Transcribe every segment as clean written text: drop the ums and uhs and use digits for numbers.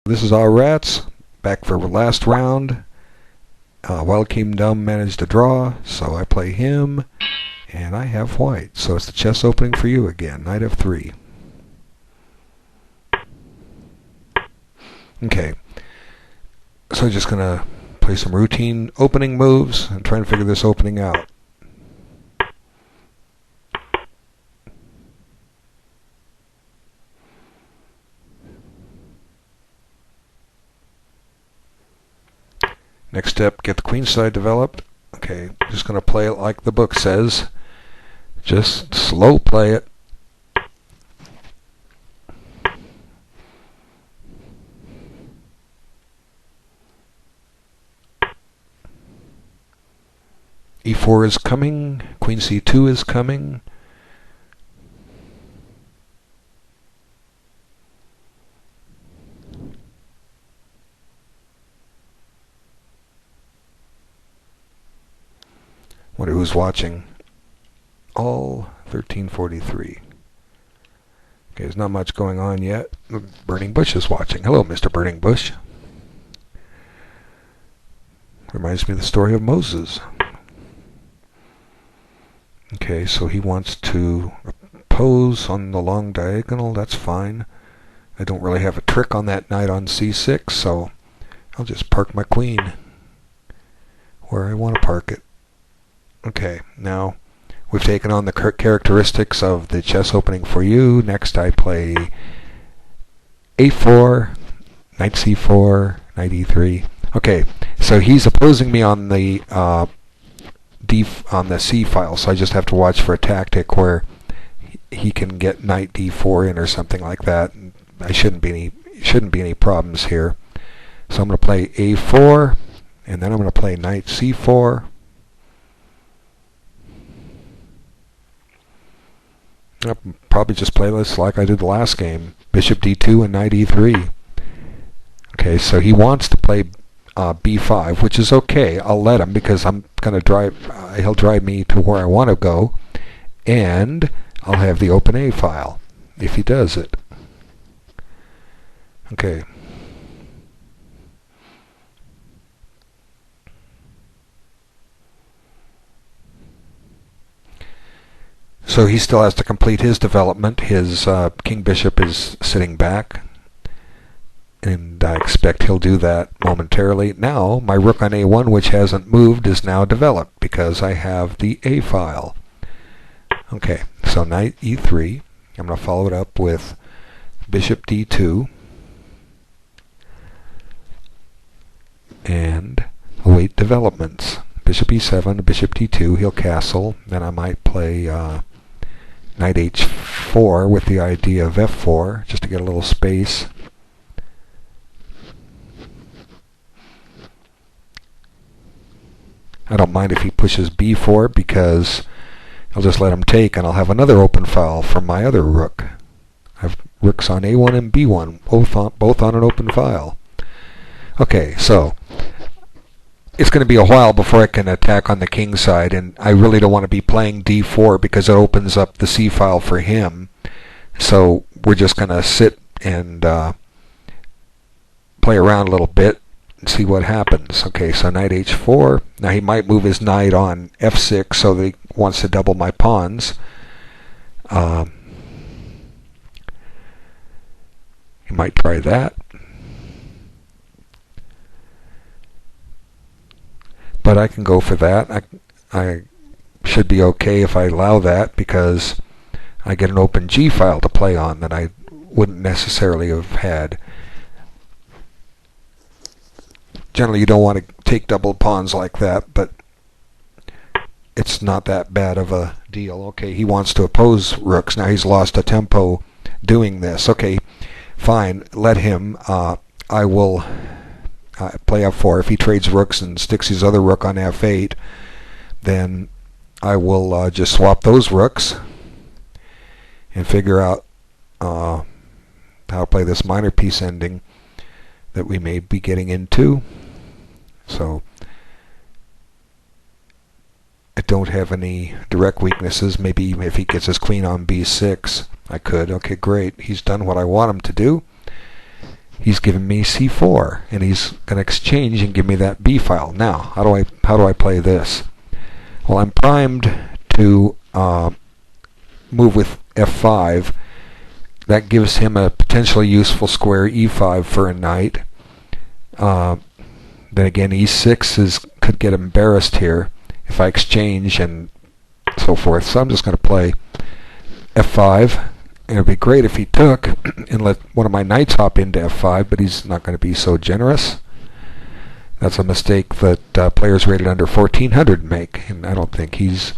this is our rats. Back for last round. Wild Kingdom managed to draw, so I play him, and I have white. So it's the chess opening for you again. Knight f3. Okay. So I'm just going to play some routine opening moves and try and figure this opening out. Next step, get the queen side developed. Okay, just going to play it like the book says. Just slow play it. E4 is coming. Queen C2 is coming. Wonder who's watching. All 1343. Okay, there's not much going on yet. Burning Bush is watching. Hello, Mr. Burning Bush. Reminds me of the story of Moses. Okay, so he wants to oppose on the long diagonal. That's fine. I don't really have a trick on that knight on c6, so I'll just park my queen where I want to park it. Okay, now we've taken on the characteristics of the chess opening for you. Next I play a4, knight c4, knight e3. Okay, so he's opposing me on the on the c file, so I just have to watch for a tactic where he can get knight d4 in or something like that. I shouldn't be any problems here. So I'm going to play a4, and then I'm going to play knight c4. I'll probably just play this like I did the last game. Bishop d2 and knight e3. Okay, so he wants to play b5, which is okay. I'll let him because I'm going to drive. He'll drive me to where I want to go, and I'll have the open a file if he does it. Okay. So he still has to complete his development. His king bishop is sitting back, and I expect he'll do that momentarily. Now my rook on a1, which hasn't moved, is now developed because I have the a file. Okay, so knight e3. I'm going to follow it up with bishop d2 and await developments. Bishop e7, bishop d2. He'll castle. Then I might play knight h4 with the idea of f4, just to get a little space. I don't mind if he pushes b4 because I'll just let him take, and I'll have another open file from my other rook. I have rooks on a1 and b1, both on an open file. Okay, so it's going to be a while before I can attack on the king side, and I really don't want to be playing d4 because it opens up the c file for him. So we're just going to sit and play around a little bit and see what happens. Okay, so knight h4. Now he might move his knight on f6 so that he wants to double my pawns. He might try that. But I can go for that. I should be okay if I allow that because I get an open G file to play on that I wouldn't necessarily have had. Generally you don't want to take double pawns like that, but it's not that bad of a deal. Okay, he wants to oppose rooks. Now he's lost a tempo doing this. Okay, fine, let him. I will play f4. If he trades rooks and sticks his other rook on f8, then I will just swap those rooks and figure out how to play this minor piece ending that we may be getting into. So I don't have any direct weaknesses. Maybe if he gets his queen on b6, I could. Okay, great. He's done what I want him to do. he's giving me c4, and he's going to exchange and give me that b file. Now, how do I play this? Well, I'm primed to move with f5. That gives him a potentially useful square e5 for a knight. Then again, e6 could get embarrassed here if I exchange and so forth. So I'm just going to play f5. And it would be great if he took and let one of my knights hop into f5, but he's not going to be so generous. That's a mistake that players rated under 1400 make, and I don't think he's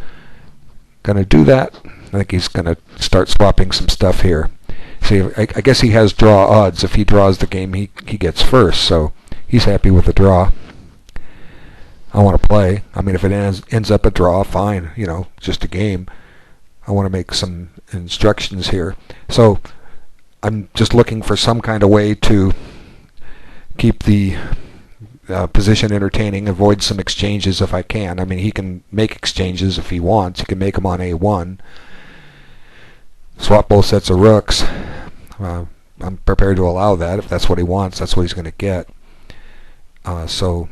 going to do that. I think he's going to start swapping some stuff here. See, I guess he has draw odds. If he draws the game, he gets first, so he's happy with the draw. I want to play. I mean, if it ends up a draw, fine. You know, just a game. I want to make some instructions here. So I'm just looking for some kind of way to keep the position entertaining, avoid some exchanges if I can. I mean, he can make exchanges if he wants. He can make them on a1. Swap both sets of rooks. I'm prepared to allow that. If that's what he wants, that's what he's going to get. So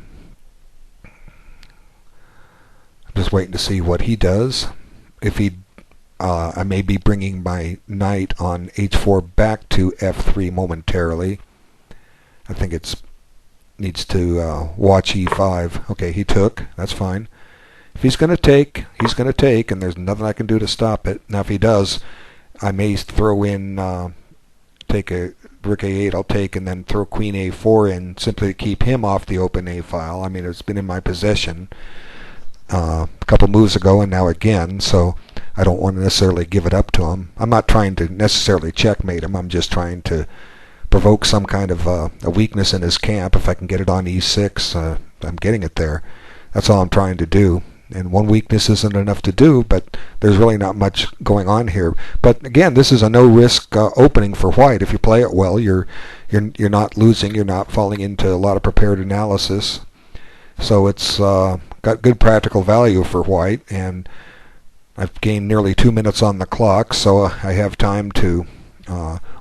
I'm just waiting to see what he does. If he I may be bringing my knight on h4 back to f3 momentarily. I think it needs to watch e5. Okay, he took. That's fine. If he's going to take, he's going to take, and there's nothing I can do to stop it. Now, if he does, I may throw in, take a rook a8, I'll take, and then throw queen a4 in simply to keep him off the open a file. I mean, it's been in my possession a couple moves ago and now again, so I don't want to necessarily give it up to him. I'm not trying to necessarily checkmate him. I'm just trying to provoke some kind of a weakness in his camp. If I can get it on e6, I'm getting it there. That's all I'm trying to do. And one weakness isn't enough to do, but there's really not much going on here. But again, this is a no-risk opening for white. If you play it well, you're not losing. You're not falling into a lot of prepared analysis. So it's got good practical value for white, and I've gained nearly 2 minutes on the clock, so I have time to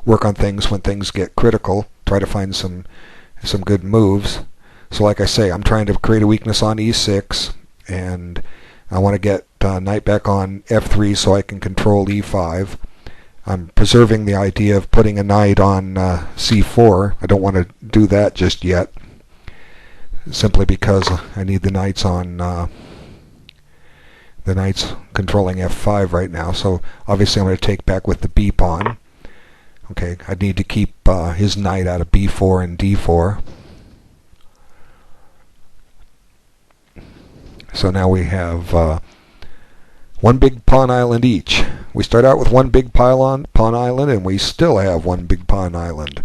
work on things when things get critical, try to find some good moves. So like I say, I'm trying to create a weakness on e6, and I want to get knight back on f3 so I can control e5. I'm preserving the idea of putting a knight on c4. I don't want to do that just yet, simply because I need the knights on the knight's controlling f5 right now. So obviously I'm going to take back with the b pawn. Okay, I need to keep his knight out of b4 and d4. So now we have one big pawn island each. We start out with one big pawn island, and we still have one big pawn island.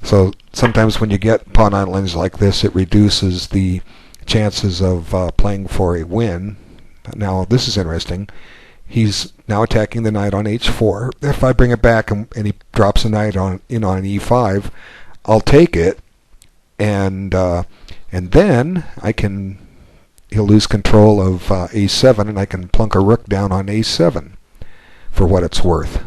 So sometimes when you get pawn islands like this, it reduces the chances of playing for a win. Now this is interesting. He's now attacking the knight on h4. If I bring it back and he drops a knight in on e5, I'll take it, and then he'll lose control of a7, and I can plunk a rook down on a7 for what it's worth.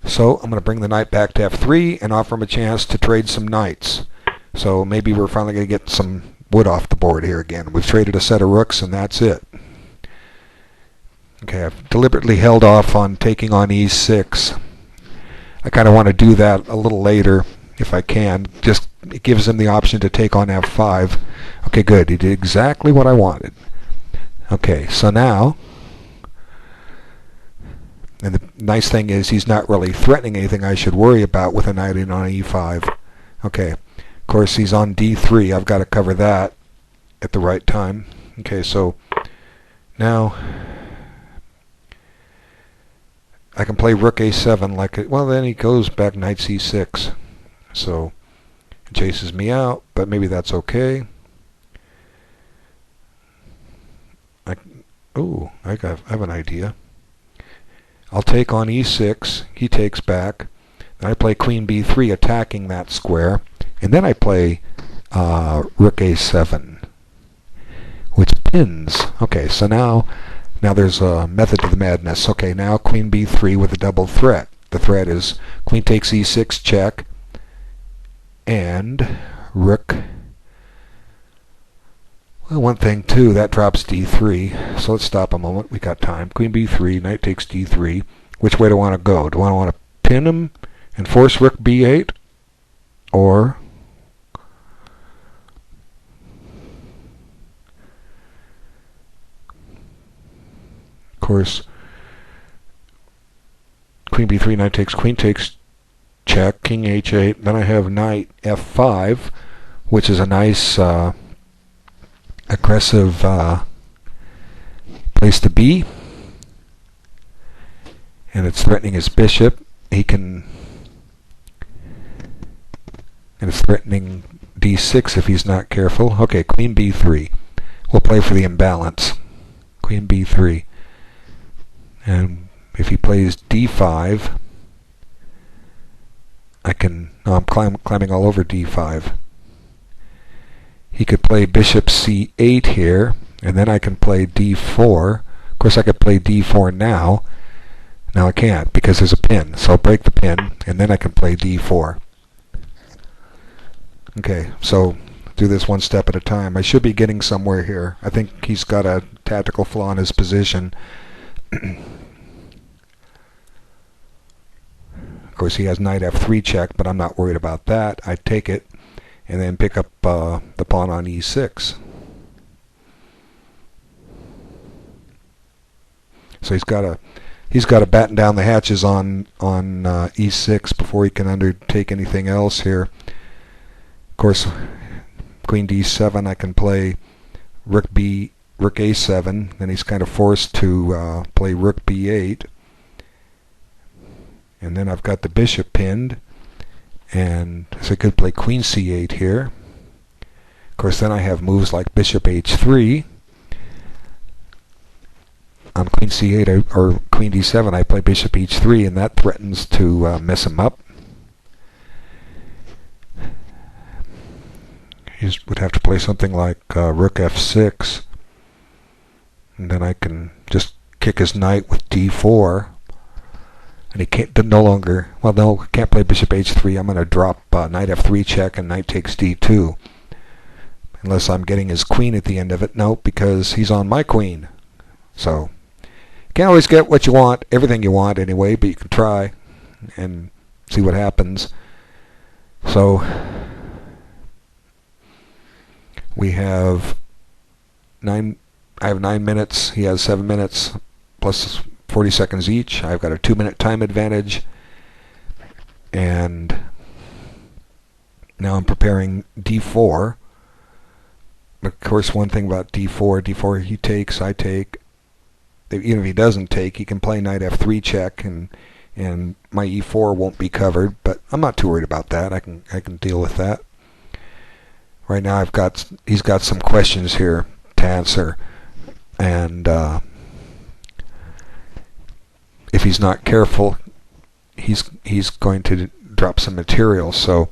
So I'm going to bring the knight back to f3 and offer him a chance to trade some knights. So maybe we're finally going to get some wood off the board here again. We've traded a set of rooks, and that's it. Okay, I've deliberately held off on taking on e6. I kind of want to do that a little later if I can. Just it gives him the option to take on f5. Okay, good. He did exactly what I wanted. Okay, so now, and the nice thing is he's not really threatening anything I should worry about with a knight in on e5. Okay, of course he's on d3. I've got to cover that at the right time. Okay, so now I can play rook a7 like it. Well, then he goes back knight c6. So it chases me out, but maybe that's okay. I have an idea. I'll take on e6. He takes back. Then I play queen b3, attacking that square, and then I play rook a7, which pins. Okay, so now there's a method to the madness. Okay, now queen b3 with a double threat. The threat is queen takes e6 check, and rook. Well, one thing too, that drops d3, so let's stop a moment, we got time. Queen b3, knight takes d3. Which way do I want to go? Do I want to pin him and force rook b8? Or of course, queen b3, knight takes, queen takes, check, king h8. Then I have knight f5, which is a nice aggressive place to be, and it's threatening his bishop. He can, and it's threatening d6 if he's not careful. Okay, queen b3. We'll play for the imbalance. Queen b3. And if he plays d5, I can, no, I'm climbing all over d5. He could play bishop c8 here, and then I can play d4. Of course, I could play d4 now. Now I can't because there's a pin, so I'll break the pin, and then I can play d4. Okay, so do this one step at a time. I should be getting somewhere here. I think he's got a tactical flaw in his position. Of course, he has knight f3 check, but I'm not worried about that. I take it and then pick up the pawn on e6. So he's got to batten down the hatches on e6 before he can undertake anything else here. Of course, queen d7, I can play rook a7. Then he's kind of forced to play rook b8. And then I've got the bishop pinned, and so I could play queen c8 here. Of course, then I have moves like bishop h3. On queen c8 or queen d7, I play bishop h3, and that threatens to mess him up. He would have to play something like rook f6, and then I can just kick his knight with d4. And he can't no longer, well, no, can't play bishop h3. I'm going to drop knight f3 check and knight takes d2. Unless I'm getting his queen at the end of it. No, because he's on my queen. So, you can't always get what you want, everything you want anyway, but you can try and see what happens. So, we have I have 9 minutes, he has 7 minutes, plus 40 seconds each. I've got a 2-minute time advantage, and now I'm preparing d4. Of course, one thing about d4 he takes, I take. Even if he doesn't take, he can play knight f3 check, and my e4 won't be covered. But I'm not too worried about that. I can deal with that. Right now, he's got some questions here to answer, and if he's not careful, he's going to drop some material. So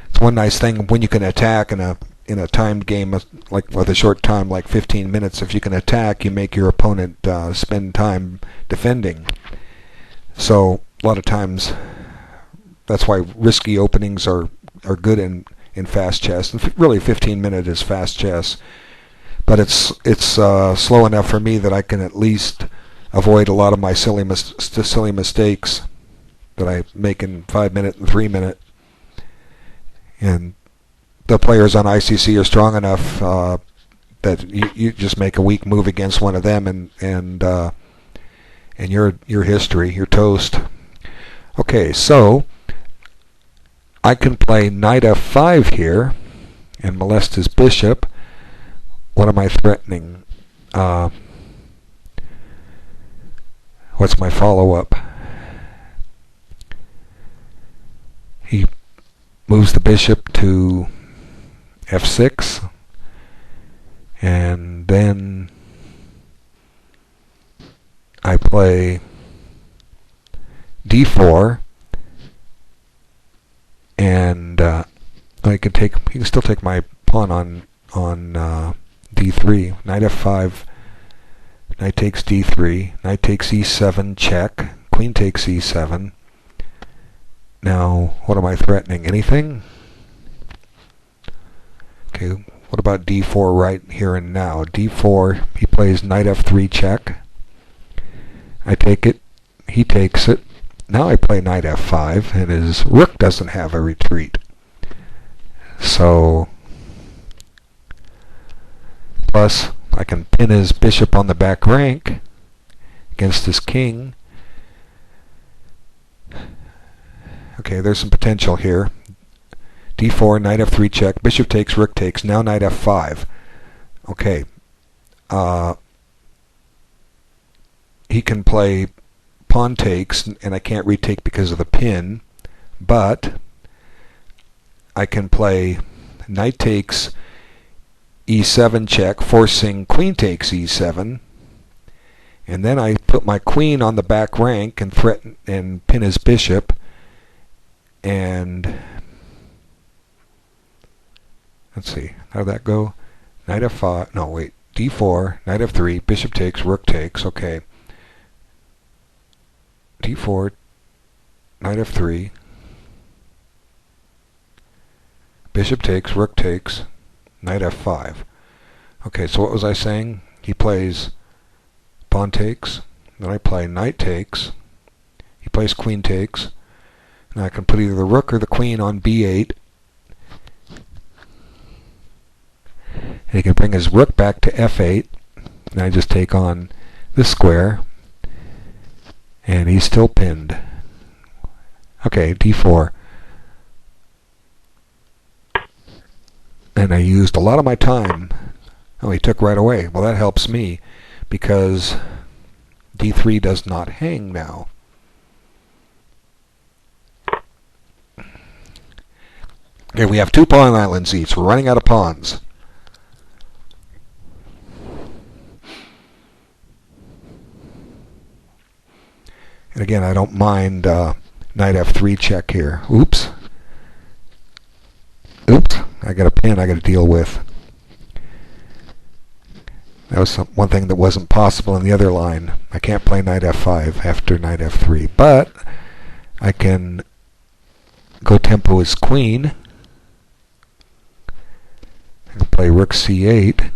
it's one nice thing when you can attack in a timed game, like with a short time, like 15 minutes. If you can attack, you make your opponent spend time defending. So a lot of times, that's why risky openings are good in fast chess. And really, 15-minute is fast chess, but it's slow enough for me that I can at least avoid a lot of my silly mistakes that I make in 5-minute and 3-minute. And the players on ICC are strong enough that you just make a weak move against one of them, and you're history, you're toast. Okay, so I can play knight f5 here and molest his bishop. What am I threatening? What's my follow-up? He moves the bishop to f6, and then I play d4, and he can still take my pawn on d3. Knight f5. Knight takes d3, knight takes e7, check, queen takes e7. Now, what am I threatening? Anything? Okay, what about d4 right here and now? d4, he plays knight f3 check. I take it, he takes it. Now I play knight f5, and his rook doesn't have a retreat. So, plus I can pin his bishop on the back rank against his king. Okay, there's some potential here. d4, knight f3 check, bishop takes, rook takes, now knight f5. Okay. He can play pawn takes, and I can't retake because of the pin, but I can play knight takes, e7 check, forcing queen takes e7, and then I put my queen on the back rank and threaten and pin his bishop, and let's see, how'd that go? Knight f5, no wait, d4, knight f3, bishop takes, rook takes, okay. d4, knight f3, bishop takes, rook takes, knight f5. Okay, so what was I saying? He plays pawn takes, then I play knight takes, he plays queen takes, and I can put either the rook or the queen on b8, and he can bring his rook back to f8, and I just take on this square, and he's still pinned. Okay, d4. And I used a lot of my time. Oh, he took right away. Well, that helps me, because d3 does not hang now. Okay, we have 2 pawn islands each. We're running out of pawns. And again, I don't mind knight f3 check here. Oops. Oops. I got a pin I got to deal with. That was one thing that wasn't possible in the other line. I can't play knight f5 after knight f3. But I can go tempo his queen. I can play rook c8.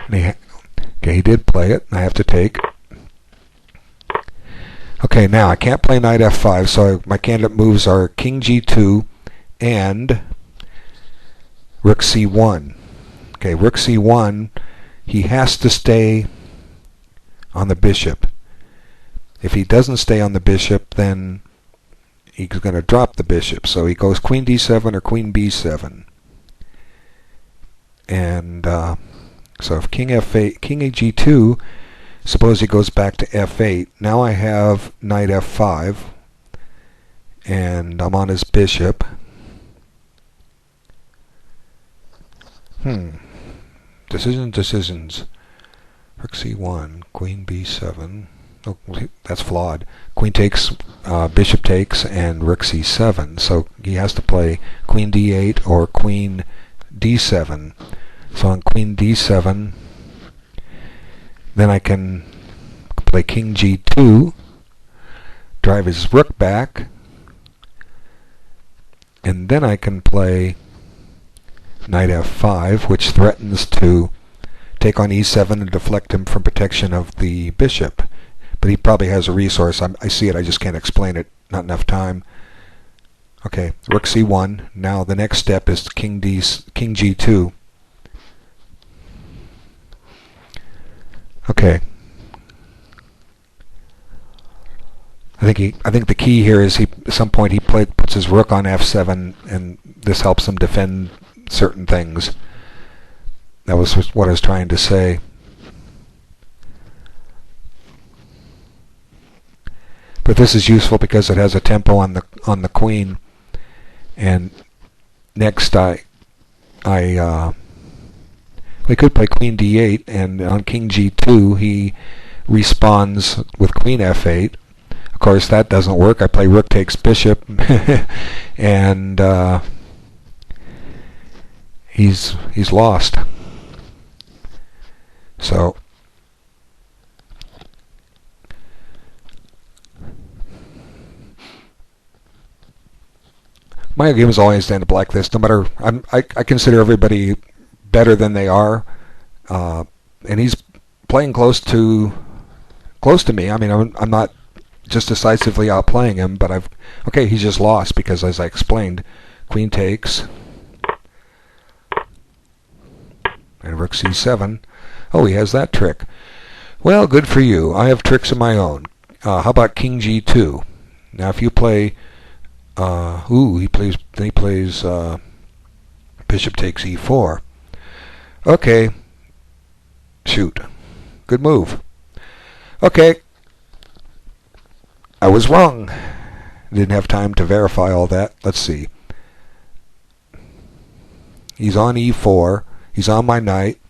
And he did play it, and I have to take. Okay, now I can't play knight f5, so my candidate moves are king g2 and rook c1. Okay, rook c1, he has to stay on the bishop. If he doesn't stay on the bishop, then he's going to drop the bishop. So he goes queen d7 or queen b7. And so if king f8, king g2, suppose he goes back to f8. Now I have knight f5, and I'm on his bishop. Decisions. Rook c1, queen b7. Oh, that's flawed. Queen takes, bishop takes, and rook c7. So he has to play queen d8 or queen d7. So on queen d7, then I can play king g2, drive his rook back, and then I can play knight f5, which threatens to take on e7 and deflect him from protection of the bishop. But he probably has a resource. I see it, I just can't explain it. Not enough time. Okay, rook c1. Now the next step is king g2. Okay. I think the key here is at some point he puts his rook on f7, and this helps him defend certain things. That was what I was trying to say. But this is useful because it has a tempo on the queen. And next we could play queen d8, and on king g2 he responds with queen f8. Of course that doesn't work. I play rook takes bishop, and he's lost. So My game is always to end up like this. No matter, I consider everybody better than they are, and he's playing close to me. I mean, I'm not just decisively outplaying him, but okay, he's just lost because, as I explained, queen takes, and rook c7. Oh, he has that trick. Well, good for you. I have tricks of my own. How about king g2? Now, if you play, he plays bishop takes e4. Okay, shoot, good move. Okay, I was wrong. Didn't have time to verify all that. Let's see. He's on e4. He's on my knight.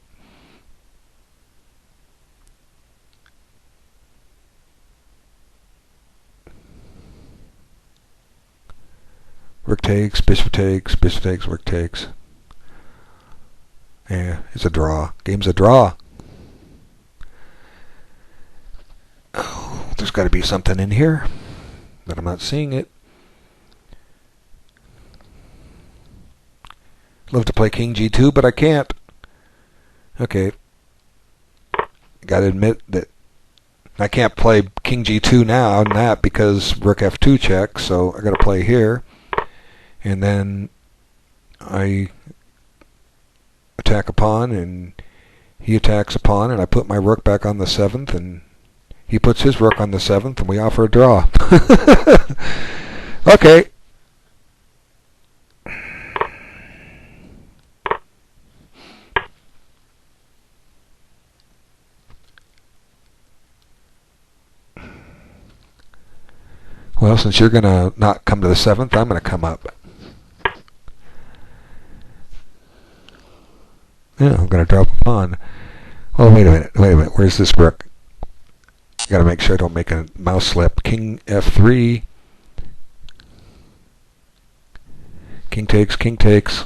Rook takes, bishop takes, bishop takes, rook takes. Yeah, it's a draw. Game's a draw. Oh, there's got to be something in here, but I'm not seeing it. Love to play king g2, but I can't. Okay. Got to admit that I can't play king g2 now, not because rook f2 check, so I got to play here. And then I attack a pawn, and he attacks a pawn, and I put my rook back on the 7th, and he puts his rook on the 7th, and we offer a draw. Okay. Well, since you're going to not come to the 7th, I'm going to come up. Yeah, I'm going to drop a pawn. Oh, wait a minute. Where's this rook? Got to make sure I don't make a mouse slip. King f3. King takes, king takes.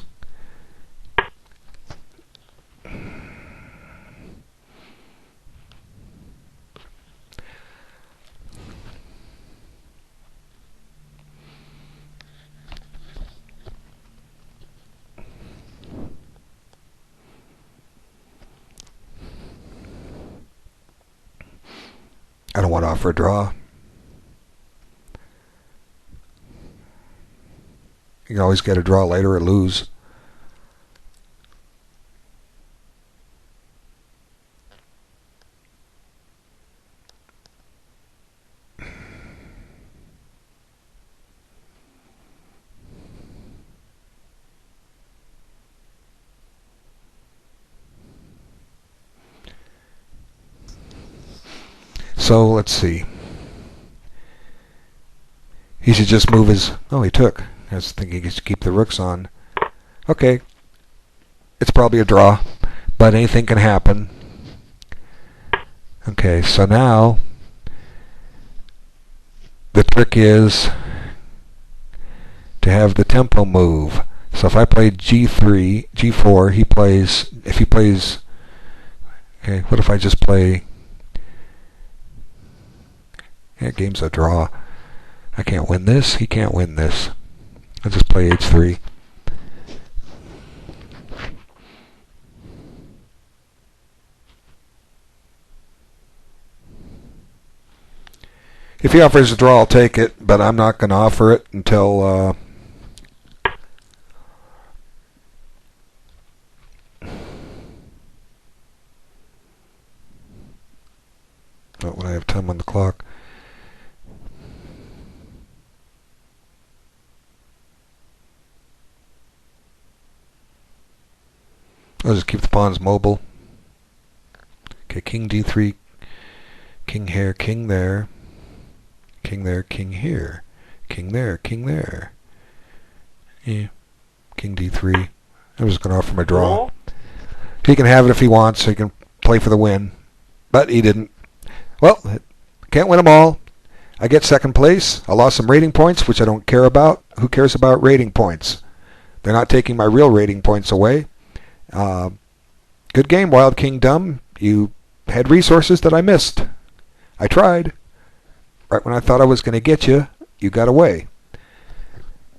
I don't want to offer a draw. You can always get a draw later or lose. So let's see. He should just move his... Oh, he took. I was thinking he should keep the rooks on. Okay. It's probably a draw, but anything can happen. Okay, so now the trick is to have the tempo move. So if I play g3, g4, he plays... If he plays... Okay, what if I just play... Yeah, game's a draw. I can't win this. He can't win this. I'll just play h3. If he offers a draw, I'll take it, but I'm not going to offer it until... not when I have time on the clock. I'll just keep the pawns mobile. Okay, king d3, king here, king there, king there, king here, king there, king there. Yeah, king d3. I'm just going to offer my draw. He can have it if he wants, so he can play for the win. But he didn't. Well, can't win them all. I get second place. I lost some rating points, which I don't care about. Who cares about rating points? They're not taking my real rating points away. Good game, Wild Kingdom. You had resources that I missed. I tried. Right when I thought I was going to get you, you got away.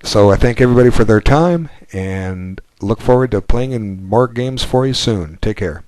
So I thank everybody for their time and look forward to playing in more games for you soon. Take care.